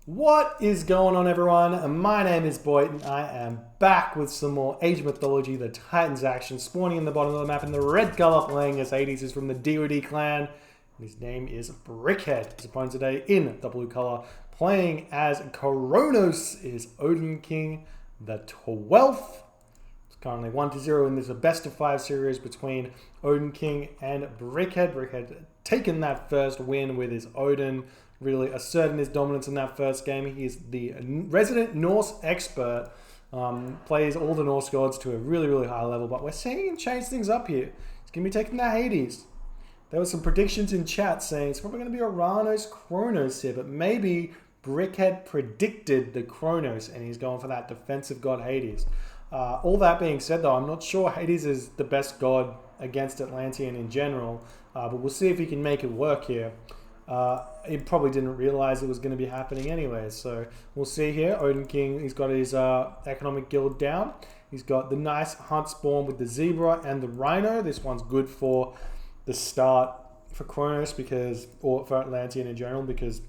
What is going on, everyone? My name is Boyd and I am back with some more Age of Mythology, the Titans action, spawning in the bottom of the map in the red color, playing as Hades is from the DoD clan. His name is Brickhead. His opponent today in the blue color, playing as Kronos, is OdinKing the 12th. It's currently 1-0 and there's a best of 5 series between OdinKing and Brickhead. Brickhead taken that first win with his Odin, really asserting his dominance in that first game. He is the resident Norse expert, plays all the Norse gods to a really, really high level, but we're seeing him change things up here. He's going to be taking that Hades. There were some predictions in chat saying it's probably going to be a Kronos here, but maybe Brickhead predicted the Kronos and he's going for that defensive god Hades. All that being said, though, I'm not sure Hades is the best god against Atlantean in general, but we'll see if he can make it work here. He probably didn't realize it was going to be happening anyway, so we'll see here. OdinKing, he's got his economic guild down. He's got the nice hunt spawn with the zebra and the rhino. This one's good for the start for Kronos, or for Atlantean in general, because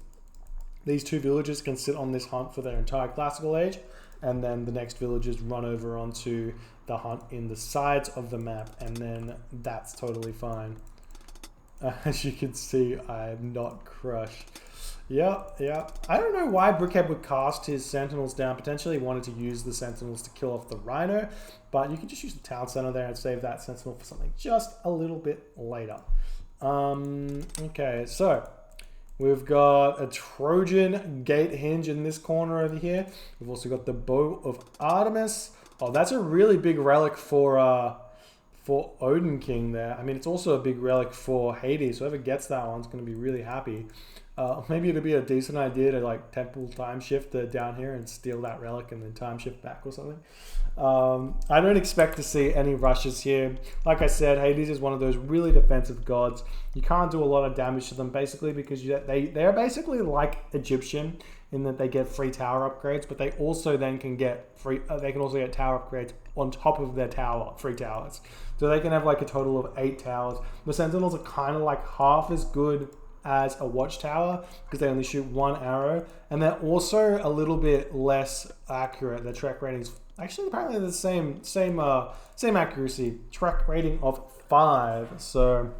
these two villagers can sit on this hunt for their entire classical age, and then the next villagers run over onto the hunt in the sides of the map, and then that's totally fine. As you can see, I'm not crushed. Yep. I don't know why Brickhead would cast his sentinels down. Potentially he wanted to use the sentinels to kill off the rhino, but you can just use the town center there and save that sentinel for something just a little bit later. Okay, so we've got a Trojan gate hinge in this corner over here. We've also got the bow of Artemis. Oh, that's a really big relic for OdinKing there. I mean, it's also a big relic for Hades. Whoever gets that one's going to be really happy. Maybe it'll be a decent idea to like temple time shift down here and steal that relic and then time shift back or something. I don't expect to see any rushes here. Like I said, Hades is one of those really defensive gods. You can't do a lot of damage to them basically because they're basically like Egyptian in that they get free tower upgrades, but they also then can get they can also get tower upgrades on top of their free towers. So they can have like a total of 8 towers. The Sentinels are kind of like half as good as a watchtower because they only shoot 1 arrow, and they're also a little bit less accurate. Their track rating's actually apparently the same accuracy, track rating of 5. So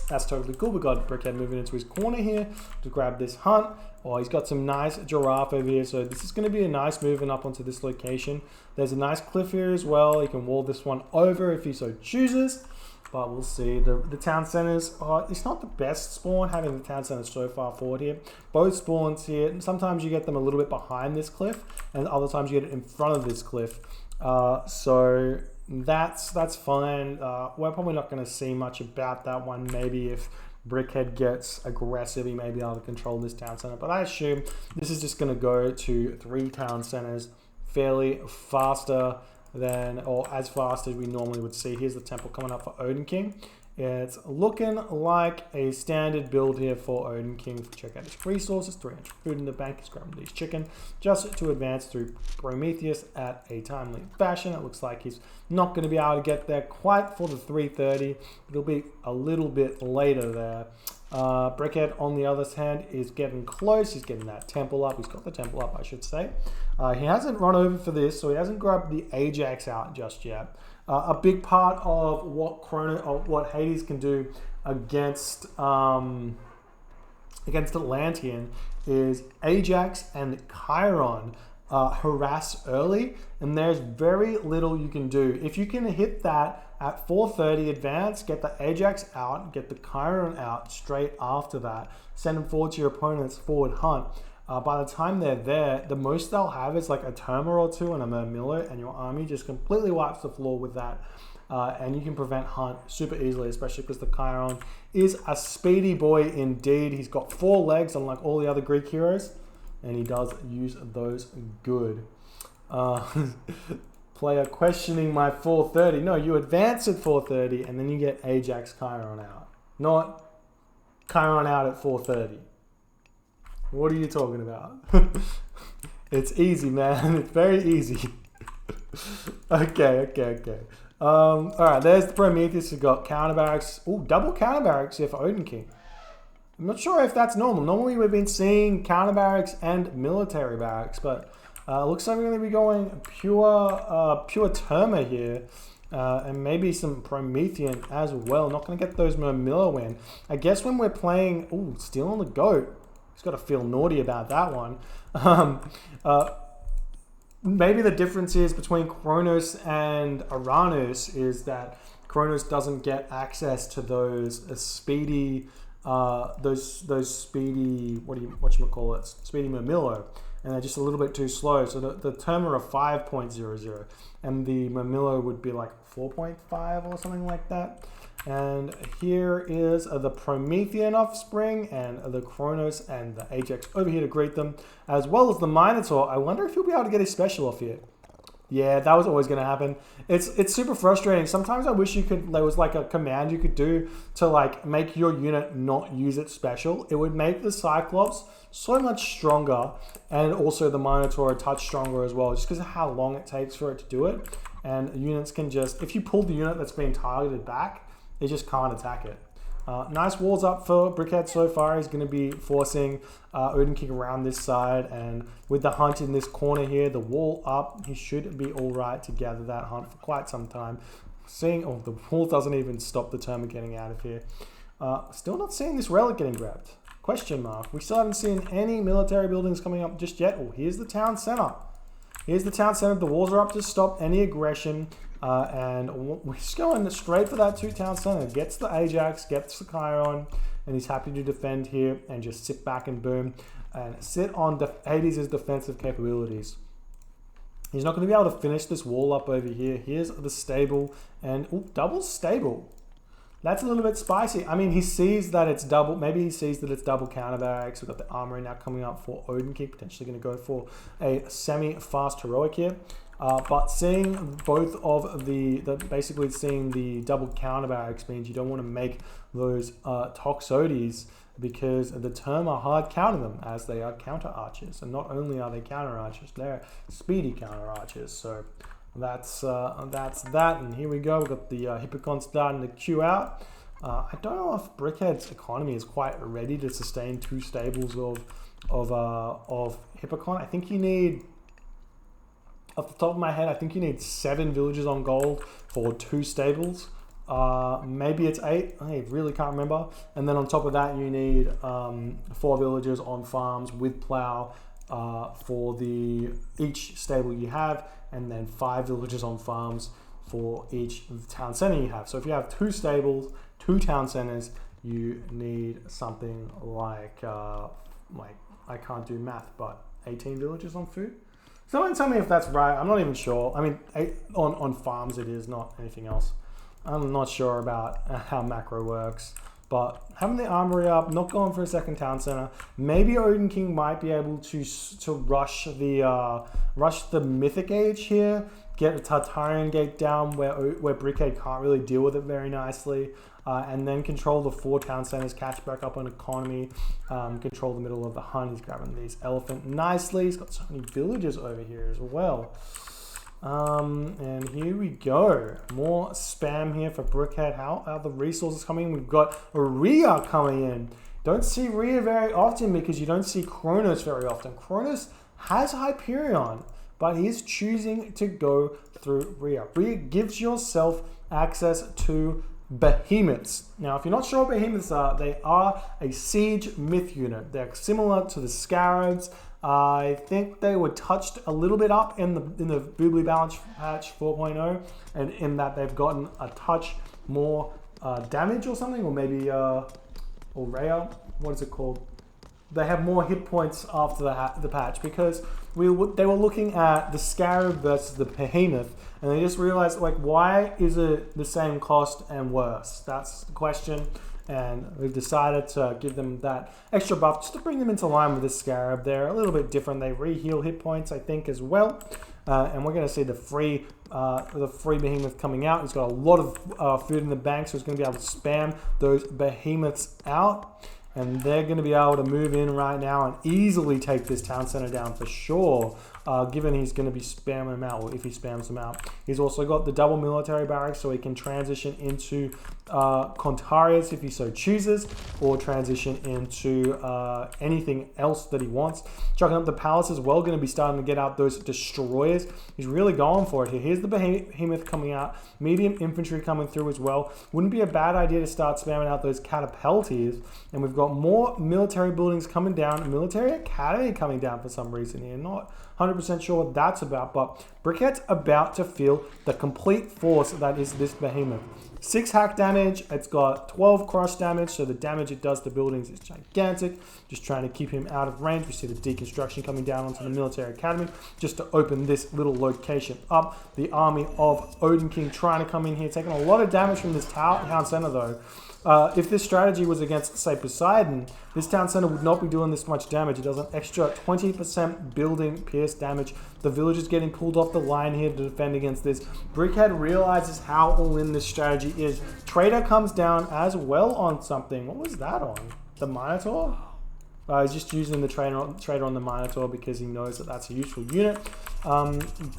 that's totally cool. We've got Brickhead moving into his corner here to grab this hunt. Oh, he's got some nice giraffe over here. So this is going to be a nice moving up onto this location. There's a nice cliff here as well. He can wall this one over if he so chooses. But we'll see. The town centers, it's not the best spawn having the town centers so far forward here. Both spawns here, sometimes you get them a little bit behind this cliff, and other times you get it in front of this cliff. So that's fine. We're probably not going to see much about that one. Maybe if Brickhead gets aggressive, he may be able to control this town center. But I assume this is just going to go to 3 town centers fairly faster than, or as fast as we normally would see. Here's the temple coming up for OdinKing. It's looking like a standard build here for OdinKing. Check out his resources, 300 food in the bank, he's grabbing these chicken just to advance through Prometheus at a timely fashion. It looks like he's not going to be able to get there quite for the 3:30. It'll be a little bit later there. Brickhead, on the other hand, is getting close. He's getting that temple up. He's got the temple up, I should say. He hasn't run over for this, so he hasn't grabbed the Ajax out just yet. A big part of what Hades can do against Atlantean is Ajax and Chiron harass early, and there's very little you can do. If you can hit that at 4:30 advance, get the Ajax out, get the Chiron out straight after that, send them forward to your opponent's forward hunt. By the time they're there, the most they'll have is like a Terma or 2 and a Murmillo, and your army just completely wipes the floor with that. And you can prevent hunt super easily, especially because the Chiron is a speedy boy indeed. He's got 4 legs, unlike all the other Greek heroes, and he does use those good. Player questioning my 4:30. No, you advance at 4:30 and then you get Ajax Chiron out, not Chiron out at 4:30. What are you talking about? It's easy, man. It's very easy. Okay. All right, there's the Prometheus. We've got counter barracks. Oh, double counter barracks here for OdinKing. I'm not sure if that's normal. Normally we've been seeing counter barracks and military barracks, but looks like we're going to be going pure Terma here. And maybe some Promethean as well. Not going to get those Murmillo in. I guess when we're playing... Ooh, Steel on the Goat. He's got to feel naughty about that one. Maybe the difference is between Kronos and Uranus is that Kronos doesn't get access to those speedy... those speedy... whatchamacallit? Speedy Murmillo. And they're just a little bit too slow. So the Terma are 5.00 and the Murmillo would be like 4.5 or something like that. And here is the Promethean offspring and the Kronos and the Ajax over here to greet them, as well as the Minotaur. I wonder if you'll be able to get a special off here. Yeah, that was always going to happen. It's super frustrating. Sometimes I wish there was like a command you could do to like make your unit not use its special. It would make the Cyclops so much stronger, and also the Minotaur a touch stronger as well, just because of how long it takes for it to do it. And units can just, if you pull the unit that's being targeted back, they just can't attack it. Nice walls up for Brickhead so far. He's going to be forcing OdinKing around this side, and with the hunt in this corner here, the wall up, he should be all right to gather that hunt for quite some time. Seeing, oh, the wall doesn't even stop the Terma getting out of here. Still not seeing this relic getting grabbed. Question mark. We still haven't seen any military buildings coming up just yet. Oh, here's the town center. Here's the town center. The walls are up to stop any aggression. And we're just going straight for that 2 town center. Gets the Ajax, gets the Chiron, and he's happy to defend here and just sit back and boom. And sit on Hades' defensive capabilities. He's not going to be able to finish this wall up over here. Here's the stable, and ooh, double stable. That's a little bit spicy. I mean, he sees that it's double. Maybe he sees that it's double counter barracks. We've got the armory now coming up for OdinKing. Potentially going to go for a semi-fast heroic here. But seeing both of basically seeing the double counter barracks means you don't want to make those Toxotes, because the Terma hard counter them, as they are counter archers. And not only are they counter archers, they're speedy counter archers. So that's that, and here we go. We've got the Hippocon starting to queue out. I don't know if Brickhead's economy is quite ready to sustain 2 stables of Hippocon. I think you need, off the top of my head, I think you need 7 villages on gold for 2 stables. Maybe it's 8. I really can't remember. And then on top of that, you need 4 villages on farms with plow for each stable you have, and then 5 villages on farms for each town center you have. So if you have 2 stables, 2 town centers, you need something like I can't do math, but 18 villages on food. Someone tell me if that's right. I'm not even sure. I mean, on farms it is, not anything else. I'm not sure about how macro works. But having the armory up, not going for a second town center. Maybe OdinKing might be able to rush the Mythic Age here, get a Tartarian Gate down where Brickhead can't really deal with it very nicely, and then control the 4 town centers, catch back up on economy, control the middle of the hunt. He's grabbing these elephant nicely. He's got so many villages over here as well. And here we go. More spam here for Brickhead. How are the resources coming? We've got Rhea coming in. Don't see Rhea very often because you don't see Kronos very often. Kronos has Hyperion, but he's choosing to go through Rhea. Rhea gives yourself access to behemoths. Now, if you're not sure what behemoths are, they are a siege myth unit. They're similar to the scarabs. I think they were touched a little bit up in the Boobly Balance patch 4.0, and in that they've gotten a touch more damage or something, or maybe or rare. What is it called? They have more hit points after the patch, because they were looking at the Scarab versus the Behemoth, and they just realized, like, why is it the same cost and worse? That's the question. And we've decided to give them that extra buff just to bring them into line with the Scarab. They're a little bit different. They re-heal hit points, I think, as well. And we're going to see the free behemoth coming out. He's got a lot of food in the bank, so he's going to be able to spam those behemoths out. And they're going to be able to move in right now and easily take this town center down for sure, given he's going to be spamming them out, or if he spams them out. He's also got the double military barracks, so he can transition into Contarius if he so chooses, or transition into anything else that he wants. Chucking up the palace as well, going to be starting to get out those destroyers. He's really going for it here. Here's the behemoth coming out, medium infantry coming through as well. Wouldn't be a bad idea to start spamming out those catapultiers. And we've got more military buildings coming down, military academy coming down for some reason here. Not 100% sure what that's about, but Brickhead's about to feel the complete force that is this behemoth. 6 hack damage, it's got 12 crush damage, so the damage it does to buildings is gigantic. Just trying to keep him out of range. We see the deconstruction coming down onto the military academy just to open this little location up. The army of OdinKing trying to come in here, taking a lot of damage from this town center though. If this strategy was against, say, Poseidon, this town center would not be doing this much damage. It does an extra 20% building pierce damage. The villagers getting pulled off the line here to defend against this. Brickhead realizes how all-in this strategy is. Trader comes down as well on something. What was that on? The Minotaur? He's just using the trader on the Minotaur because he knows that that's a useful unit.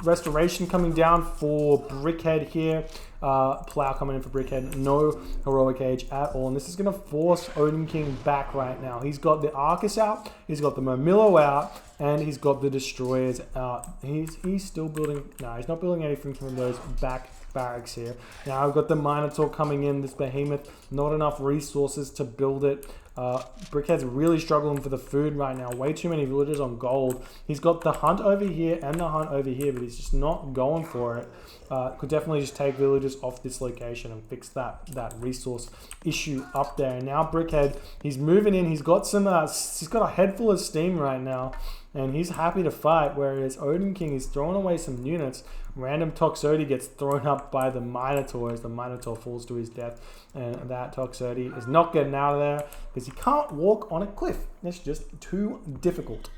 Restoration coming down for Brickhead here. Plow coming in for Brickhead. No heroic age at all. And this is going to force OdinKing back right now. He's got the Arcus out. He's got the Mermillo out. And he's got the Destroyers out. He's still building... No, he's not building anything from those back barracks here. Now I've got the Minotaur coming in. This behemoth. Not enough resources to build it. Brickhead's really struggling for the food right now. Way too many villagers on gold. He's got the hunt over here and the hunt over here, but he's just not going for it. Could definitely just take villagers off this location and fix that resource issue up there. And now Brickhead, he's moving in. He's got some. He's got a head full of steam right now, and he's happy to fight. Whereas OdinKing is throwing away some units. Random Toxotes gets thrown up by the Minotaur as the Minotaur falls to his death. And that Toxotes is not getting out of there because he can't walk on a cliff. It's just too difficult.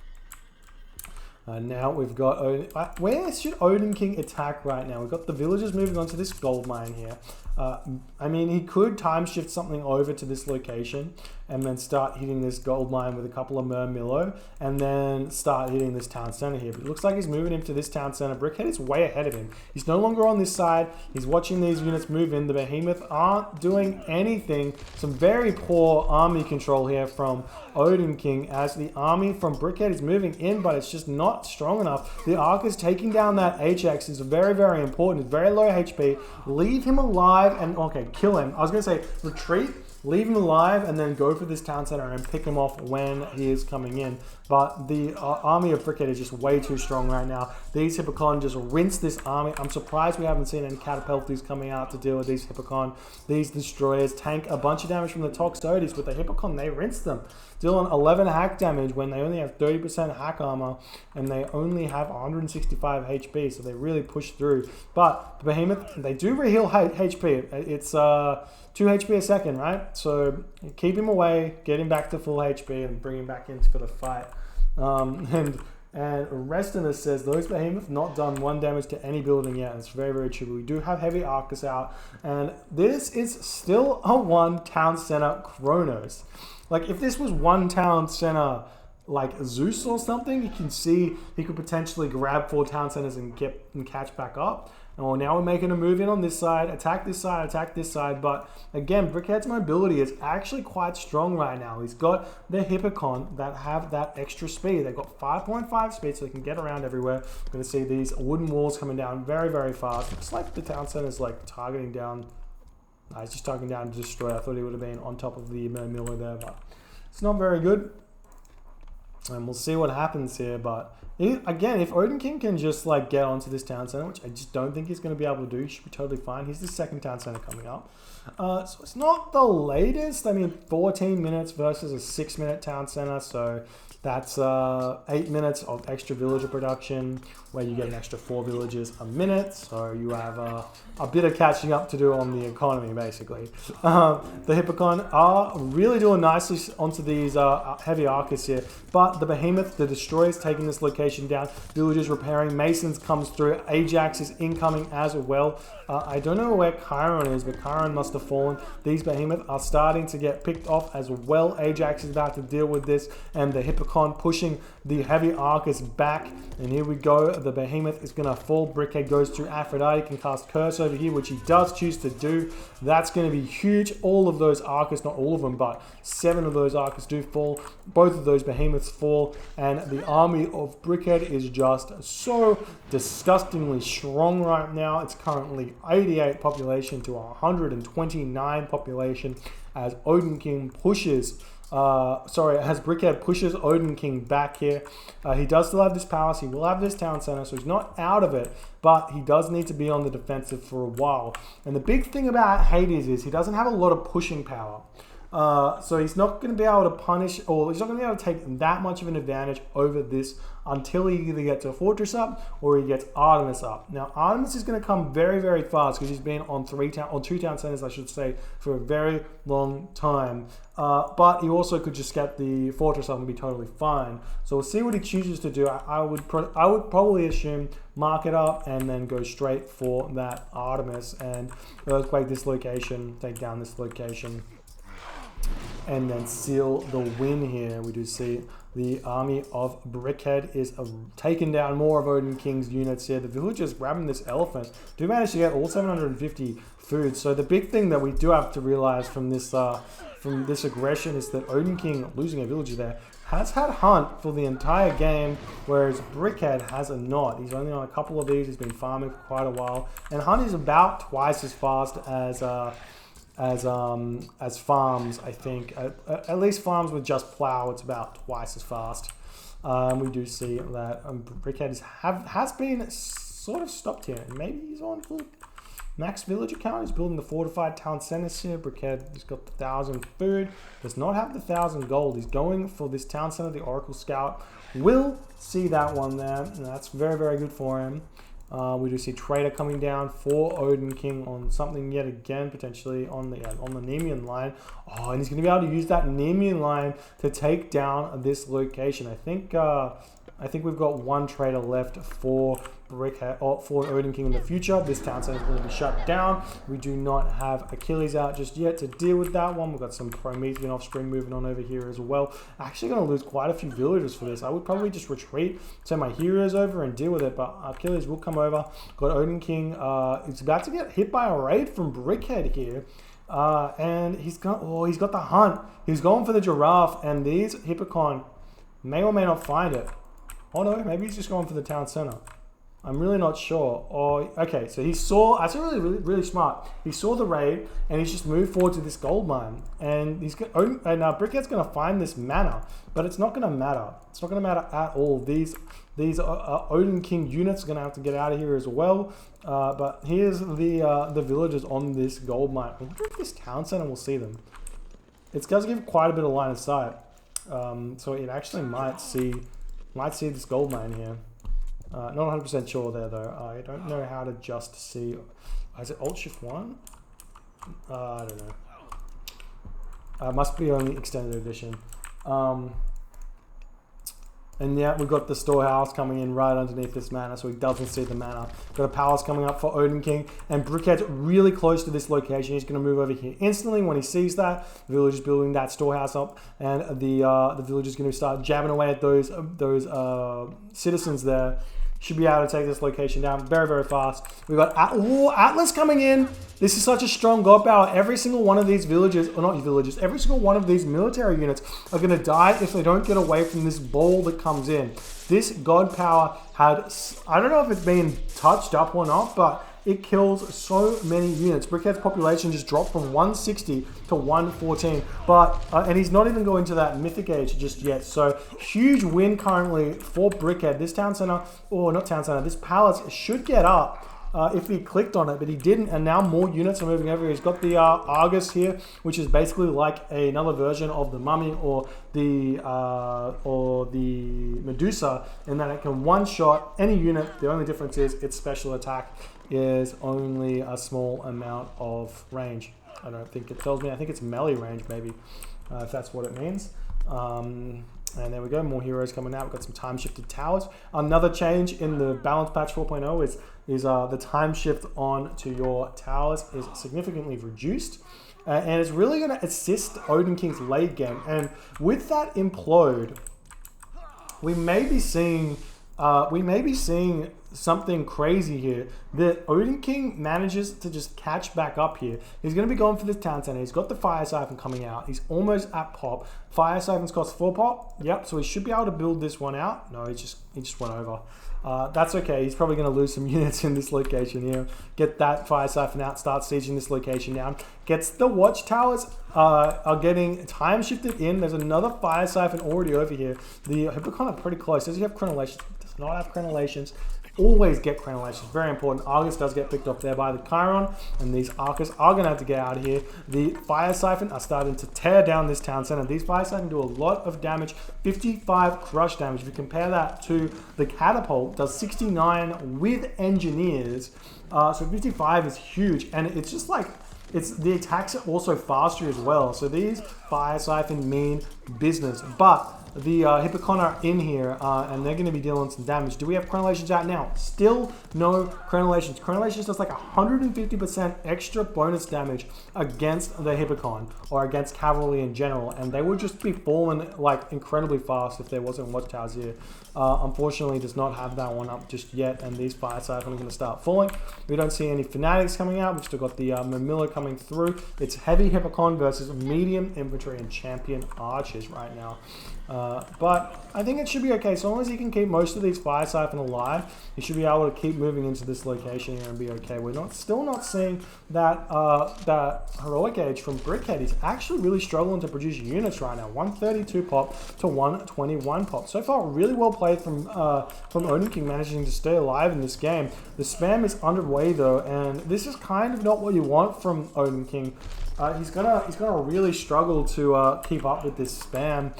Now we've got... where should OdinKing attack right now? We've got the villagers moving on to this gold mine here. I mean, he could time shift something over to this location and then start hitting this gold mine with a couple of Mermillo and then start hitting this town center here. But it looks like he's moving into this town center. Brickhead is way ahead of him. He's no longer on this side. He's watching these units move in. The behemoth aren't doing anything. Some very poor army control here from OdinKing as the army from Brickhead is moving in, but it's just not strong enough. The Arcus taking down that HX is very, very important. It's very low HP. Leave him alive and, okay, kill him. I was going to say retreat, leave him alive, and then go for this town center and pick him off when he is coming in. But the army of Brickhead is just way too strong right now. These Hippocon just rinse this army. I'm surprised we haven't seen any catapulties coming out to deal with these Hippocon. These destroyers tank a bunch of damage from the Toxotes. With the Hippocon, they rinse them. Dealing 11 hack damage when they only have 30% hack armor and they only have 165 HP, so they really push through. But the Behemoth, they do reheal HP. It's 2 HP a second, right? So keep him away, get him back to full HP, and bring him back in for the fight. And Restinus says, those Behemoth not done 1 damage to any building yet. It's very, very true. We do have heavy Arcus out, and this is still a 1 town center Kronos. Like, if this was 1 town center, like Zeus or something, you can see he could potentially grab 4 town centers and catch back up. Oh, now we're making a move in on this side, attack this side. But again, Brickhead's mobility is actually quite strong right now. He's got the Hippocon that have that extra speed. They've got 5.5 speed, so they can get around everywhere. We're going to see these wooden walls coming down very, very fast. Looks like the town center's like targeting down. No, he's just targeting down to destroy. I thought he would have been on top of the Mermillo there, but it's not very good. And we'll see what happens here, but again, if OdinKing can just like get onto this town center, which I just don't think he's going to be able to do, he should be totally fine. He's the 2nd town center coming up. So it's not the latest. I mean, 14 minutes versus a 6-minute town center, so that's 8 minutes of extra villager production, where you get an extra 4 villagers a minute. So you have a bit of catching up to do on the economy, basically. The Hippocon are really doing nicely onto these heavy Arcus here, but the Behemoth, the Destroyers, taking this location down. Villagers repairing. Masons comes through. Ajax is incoming as well. I don't know where Chiron is, but Chiron must have fallen. These Behemoth are starting to get picked off as well. Ajax is about to deal with this, and the Hippocon Hippocon pushing the heavy Arcus back. And here we go. The Behemoth is going to fall. Brickhead goes through Aphrodite, can cast Curse over here, which he does choose to do. That's going to be huge. All of those Arcus, not all of them, but 7 of those Arcus do fall. Both of those Behemoths fall. And the army of Brickhead is just so disgustingly strong right now. It's currently 88 population to 129 population as OdinKing pushes as Brickhead pushes OdinKing back here. He does still have this palace. He will have this town center, so he's not out of it, but he does need to be on the defensive for a while. And the big thing about Hades is he doesn't have a lot of pushing power. So he's not going to be able to punish, or he's not going to be able to take that much of an advantage over this until he either gets a fortress up or he gets Artemis up. Now Artemis is going to come very, very fast because he's been on 2 town centers, I should say, for a very long time. But he also could just get the fortress up and be totally fine. So we'll see what he chooses to do. I would probably assume mark it up and then go straight for that Artemis and earthquake this location, take down this location, and then seal the win here. We do see the army of Brickhead is taking down more of OdinKing's units here. The villagers grabbing this elephant do manage to get all 750 food. So the big thing that we do have to realize from this aggression is that OdinKing, losing a villager there, has had Hunt for the entire game, whereas Brickhead has not. He's only on a couple of these. He's been farming for quite a while, and Hunt is about twice as fast as farms, I think. At least farms with just plow, it's about twice as fast. We do see that Brickhead has been sort of stopped here. Maybe he's on full max villager count. He's building the fortified town centers here. Brickhead has got the 1,000 food. Does not have the 1,000 gold. He's going for this town center, the Oracle Scout. Will see that one there. And that's very, very good for him. We do see Trader coming down for OdinKing on something yet again, potentially on the Nemean line. Oh, and he's going to be able to use that Nemean line to take down this location. I think we've got one Trader left for Brickhead, or for OdinKing in the future. This town center is going to be shut down. We do not have Achilles out just yet to deal with that one. We've got some Promethean offspring moving on over here as well. Actually going to lose quite a few villagers for this. I would probably just retreat, send my heroes over and deal with it, but Achilles will come over. Got OdinKing. It's about to get hit by a raid from Brickhead here. And he's got the Hunt. He's going for the Giraffe, and these Hippocon may or may not find it. Oh no, maybe he's just going for the town center. I'm really not sure. Okay, so he saw, that's really smart. He saw the raid and he's just moved forward to this gold mine. And Brickhead's going to find this mana, but it's not going to matter. It's not going to matter at all. These OdinKing units are going to have to get out of here as well. But here's the villagers on this gold mine. I wonder if this town center will see them. It does give quite a bit of line of sight. So it actually might see this gold mine here. Not 100% sure there though. I don't know how to just see. Is it Alt Shift 1? I don't know. Must be on the extended edition. And yeah, we've got the storehouse coming in right underneath this mana, so he doesn't see the mana. Got a palace coming up for OdinKing, and Brickhead's really close to this location. He's going to move over here instantly when he sees that. The villager's building that storehouse up, and the villager's going to start jabbing away at those citizens there. Should be able to take this location down very, very fast. We've got Atlas coming in. This is such a strong god power. Every single one of these villagers, or not villagers, every single one of these military units are going to die if they don't get away from this ball that comes in. This god power had, I don't know if it's been touched up or not, but it kills so many units. Brickhead's population just dropped from 160 to 114, and he's not even going to that mythic age just yet. So huge win currently for Brickhead. This town center, or not town center, this palace should get up if he clicked on it, but he didn't, and now more units are moving over. He's got the Argus here, which is basically like another version of the Mummy or the Medusa, in that it can one-shot any unit. The only difference is its special attack is only a small amount of range. I don't think it tells me. I think it's melee range, maybe, if that's what it means. And there we go, more heroes coming out. We've got some time-shifted towers. Another change in the balance patch 4.0 is the time shift on to your towers is significantly reduced. And it's really going to assist OdinKing's late game. And with that implode, we may be seeing something crazy here. The OdinKing manages to just catch back up here. He's going to be going for this town center. He's got the fire siphon coming out. He's almost at pop. Fire siphons cost 4 pop. Yep, so he should be able to build this one out. No, he just went over. That's okay. He's probably going to lose some units in this location here. Get that fire siphon out. Start sieging this location down. Gets the watchtowers are getting time shifted in. There's another fire siphon already over here. The Hippocon are pretty close. Does he have crenellations? Does not have crenellations. Always get crenellations. Very important. Argus does get picked off there by the Chiron, and these Arcus are going to have to get out of here. The fire siphon are starting to tear down this town center. These fire siphon do a lot of damage. 55 crush damage. If you compare that to the catapult, does 69 with engineers. So 55 is huge, and it's just like the attacks are also faster as well. So these fire siphon mean business, but the Hippocon are in here, and they're going to be dealing some damage. Do we have crenellations out now? Still no crenellations. Crenellations does like 150% extra bonus damage against the Hippocon, or against cavalry in general, and they would just be falling like incredibly fast if there wasn't watchtowers here. Unfortunately, does not have that one up just yet, and these fire siphon are going to start falling. We don't see any fanatics coming out. We've still got the Mamilla coming through. It's heavy Hippocon versus medium infantry and champion archers right now. But I think it should be okay. So long as he can keep most of these fire siphon alive, he should be able to keep moving into this location here and be okay. We're still not seeing that that heroic age from Brickhead. He's actually really struggling to produce units right now. 132 pop to 121 pop. So far, really well played from OdinKing, managing to stay alive in this game. The spam is underway though, and this is kind of not what you want from OdinKing. He's gonna really struggle to keep up with this spam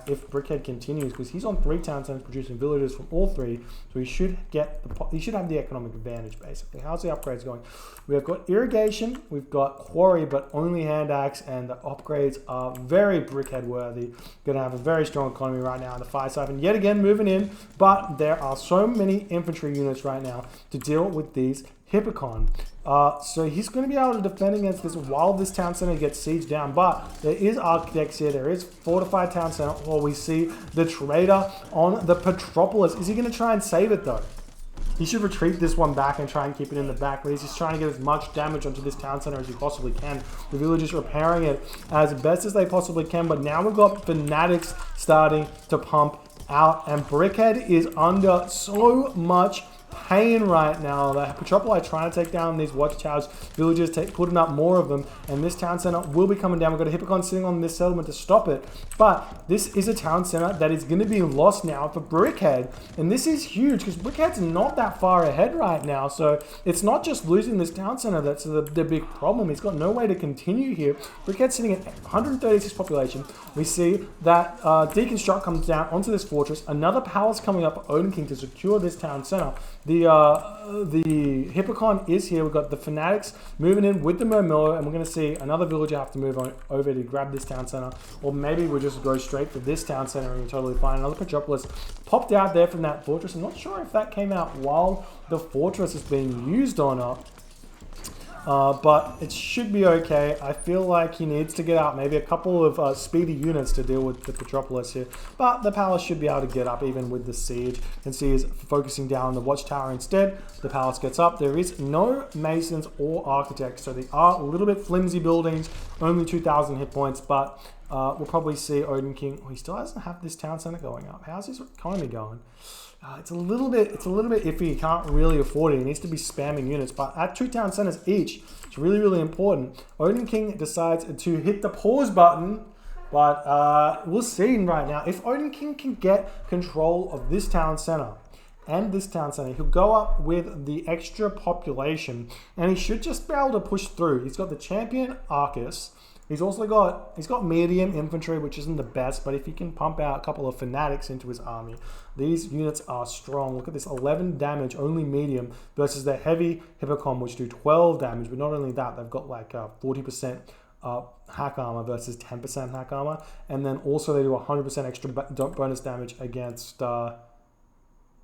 if Brickhead continues, because he's on 3 town centers producing villagers from all 3, so he should have the economic advantage basically. How's the upgrades going? We have got irrigation, we've got quarry, but only hand axe, and the upgrades are very Brickhead worthy. Gonna have a very strong economy right now. The fire siphon yet again moving in, but there are so many infantry units right now to deal with these Hippocon. So he's going to be able to defend against this while this town center gets sieged down. But there is architects here. There is fortified town center. Or we see the trader on the Petropolis. Is he going to try and save it though? He should retreat this one back and try and keep it in the back. But he's just trying to get as much damage onto this town center as he possibly can. The villagers repairing it as best as they possibly can. But now we've got fanatics starting to pump out. And Brickhead is under so much pain right now. The Petropoli trying to take down these watchtowers. Villagers putting up more of them, and this town center will be coming down. We've got a Hippocon sitting on this settlement to stop it, but this is a town center that is going to be lost now for Brickhead, and this is huge because Brickhead's not that far ahead right now. So it's not just losing this town center that's the big problem. He's got no way to continue here. Brickhead's sitting at 136 population. We see that deconstruct comes down onto this fortress. Another palace coming up for OdinKing to secure this town center. The Hippocon is here. We've got the fanatics moving in with the Murmillo, and we're going to see another villager have to move on over to grab this town center, or maybe we'll just go straight for this town center and we're totally fine. Another Petropolis popped out there from that fortress. I'm not sure if that came out while the fortress is being used or not. But it should be okay. I feel like he needs to get out maybe a couple of speedy units to deal with the Petropolis here. But the palace should be able to get up even with the siege. You can see he's focusing down on the watchtower instead. The palace gets up. There is no masons or architects, so they are a little bit flimsy buildings, only 2,000 hit points, but we'll probably see OdinKing. Oh, he still doesn't have this town center going up. How's his economy going? It's a little bit iffy. He can't really afford it. He needs to be spamming units, but at 2 town centers each, it's really, really important. OdinKing decides to hit the pause button, but we'll see right now. If OdinKing can get control of this town center and this town center, he'll go up with the extra population, and he should just be able to push through. He's got the champion Arcus. He's got medium infantry, which isn't the best, but if he can pump out a couple of fanatics into his army, these units are strong. Look at this, 11 damage, only medium, versus the heavy Hippocon, which do 12 damage. But not only that, they've got like 40% hack armor versus 10% hack armor, and then also they do 100% extra bonus damage against.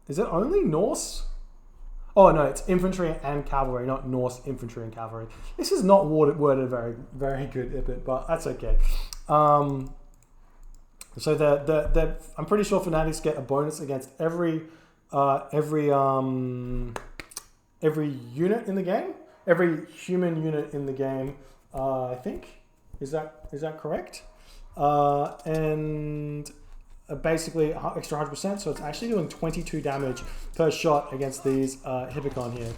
Is it only Norse? Oh no, it's infantry and cavalry, not Norse infantry and cavalry. This is not worded very, very good, but that's okay. So I'm pretty sure Fanatics get a bonus against every unit in the game, every human unit in the game. I think is that correct? And basically extra 100%. So it's actually doing 22 damage per shot against these Hippocon here,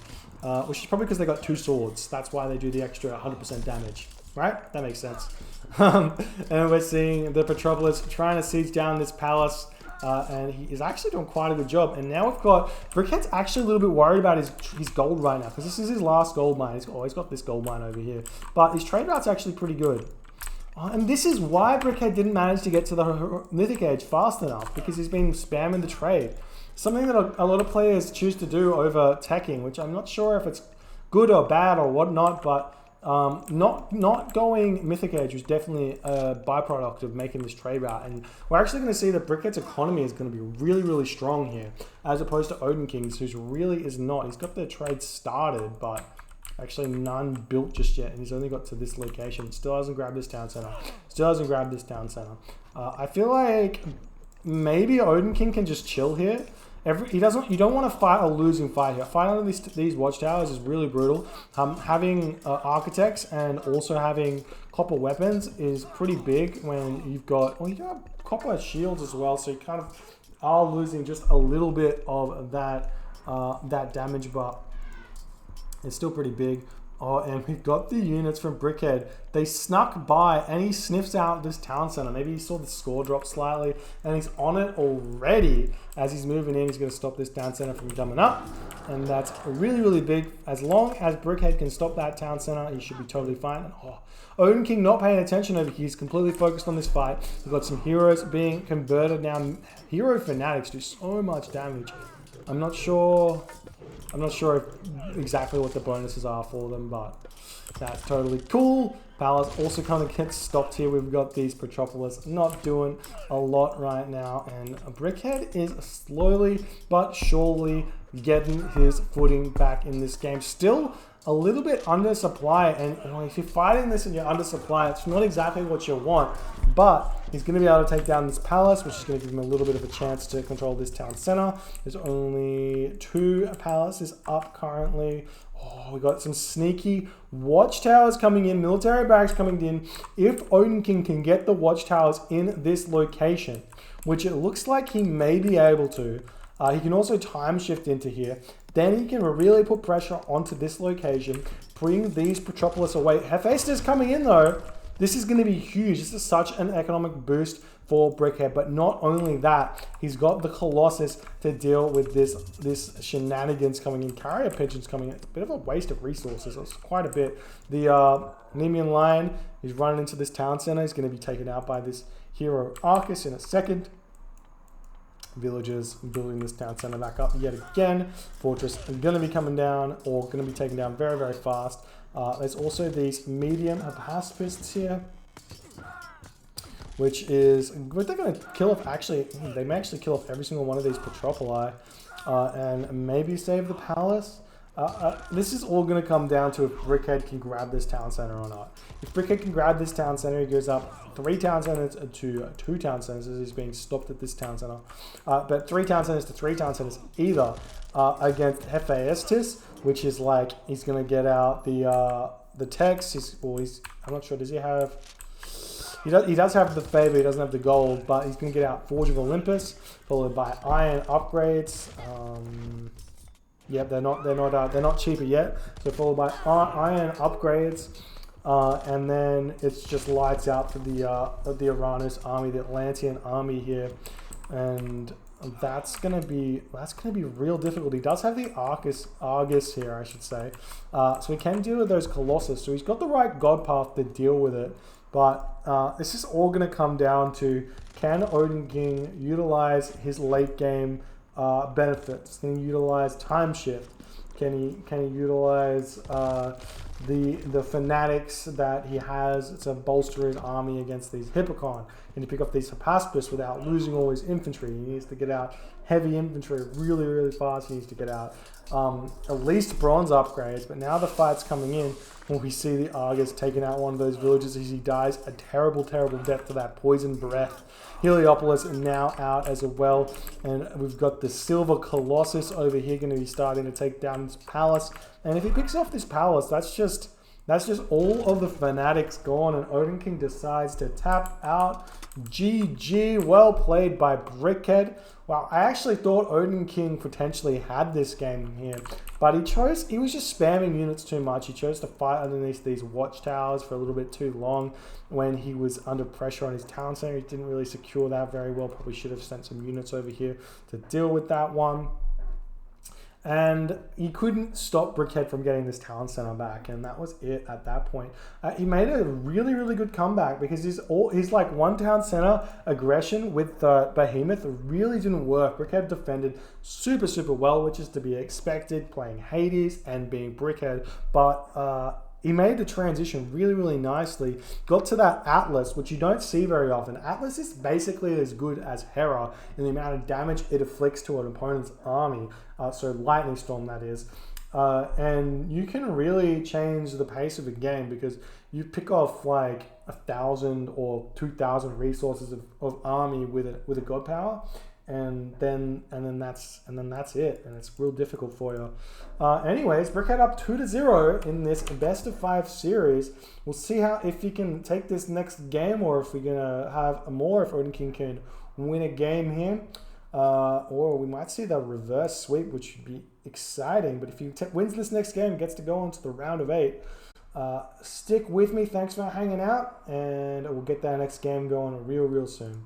which is probably because they got 2 swords. That's why they do the extra 100% damage. Right? That makes sense. And we're seeing the Petropolis trying to siege down this palace, and he is actually doing quite a good job. And now we've got Brickhead's actually a little bit worried about his gold right now, because this is his last gold mine. He's always got this gold mine over here, but his trade route's actually pretty good. And this is why Brickhead didn't manage to get to the Mythic Age fast enough, because he's been spamming the trade. Something that a lot of players choose to do over teching, which I'm not sure if it's good or bad or whatnot, but not going Mythic Age was definitely a byproduct of making this trade route. And we're actually going to see that Brickhead's economy is going to be really, really strong here, as opposed to OdinKing's, who's really is not. He's got the trade started, but actually none built just yet, and he's only got to this location. Still hasn't grabbed this town center. Still hasn't grabbed this town center. I feel like maybe OdinKing can just chill here. You don't want to fight a losing fight here. Fighting under these watchtowers is really brutal. Having architects and also having copper weapons is pretty big when you've got, well, you have copper shields as well, so you kind of are losing just a little bit of that damage, but it's still pretty big. Oh, and we've got the units from Brickhead. They snuck by, and he sniffs out this town center. Maybe he saw the score drop slightly, and he's on it already. As he's moving in, he's going to stop this town center from coming up, and that's really, really big. As long as Brickhead can stop that town center, he should be totally fine. And OdinKing not paying attention over here. He's completely focused on this fight. We've got some heroes being converted now. Hero Fanatics do so much damage. I'm not sure exactly what the bonuses are for them, but that's totally cool. Palace also kind of gets stopped here. We've got these Petropolis not doing a lot right now, and Brickhead is slowly but surely getting his footing back in this game. Still a little bit under supply, and if you're fighting this and you're under supply, it's not exactly what you want, but he's going to be able to take down this palace, which is going to give him a little bit of a chance to control this town center. There's only 2 palaces up currently. Oh, we got some sneaky watchtowers coming in, military barracks coming in. If OdinKing can get the watchtowers in this location, which it looks like he may be able to, he can also time shift into here. Then he can really put pressure onto this location, bring these Petropolis away. Hephaestus coming in though. This is going to be huge. This is such an economic boost for Brickhead. But not only that, he's got the Colossus to deal with this shenanigans coming in. Carrier pigeons coming in. It's a bit of a waste of resources. It's quite a bit. The Nemean Lion is running into this town center. He's going to be taken out by this hero Arcus in a second. Villagers building this town center back up yet again. Fortress are going to be coming down, or going to be taken down very, very fast. There's also these medium pacifists here, which is what they're going to kill off. Actually, they may actually kill off every single one of these Petropoli, and maybe save the palace. This is all going to come down to if Brickhead can grab this town center or not. If Brickhead can grab this town center, he goes up 3 town centers to 2 town centers as he's being stopped at this town center. But 3 town centers to 3 town centers either against Hephaestus, which is like he's going to get out the text. I'm not sure. Does he have? He does have the favor. He doesn't have the gold, but he's going to get out Forge of Olympus, followed by Iron upgrades. Yep, they're not cheaper yet. So followed by Iron upgrades, and then it's just lights out for the Uranus army, the Atlantean army here, and that's gonna be real difficult. He does have the Argus here, I should say, so he can deal with those Colossus. So he's got the right god path to deal with it. But this is all gonna come down to, can OdinKing utilize his late game benefits? Can he utilize time shift? Can he utilize the fanatics that he has to bolster his army against these Hippocon? Can he pick up these Hephaestus without losing all his infantry? He needs to get out heavy infantry really, really fast. He needs to get out at least bronze upgrades. But now the fight's coming in when we see the Argus taking out one of those villagers as he dies a terrible, terrible death to that poison breath. Heliopolis now out as well, and we've got the Silver Colossus over here going to be starting to take down this palace. And if he picks off this palace, that's just all of the fanatics gone, and OdinKing decides to tap out. GG, well played by Brickhead. Wow, I actually thought OdinKing potentially had this game here, but he was just spamming units too much. He chose to fight underneath these watchtowers for a little bit too long when he was under pressure on his town center. He didn't really secure that very well. Probably should have sent some units over here to deal with that one. And he couldn't stop Brickhead from getting this town center back, and that was it at that point. He made a really, really good comeback because his like one town center aggression with the Behemoth really didn't work. Brickhead defended super, super well, which is to be expected, playing Hades and being Brickhead, but he made the transition really, really nicely. Got to that Atlas, which you don't see very often. Atlas is basically as good as Hera in the amount of damage it afflicts to an opponent's army. So Lightning Storm, that is. And you can really change the pace of a game because you pick off like 1,000 or 2,000 resources of army with a god power. And then that's it, and it's real difficult for you. Anyways, Brickhead up 2-0 in this best of 5 series. We'll see if he can take this next game, or if we're gonna have more. If OdinKing can win a game here, or we might see the reverse sweep, which would be exciting. But if he wins this next game, gets to go into the round of 8. Stick with me. Thanks for hanging out, and we'll get that next game going real soon.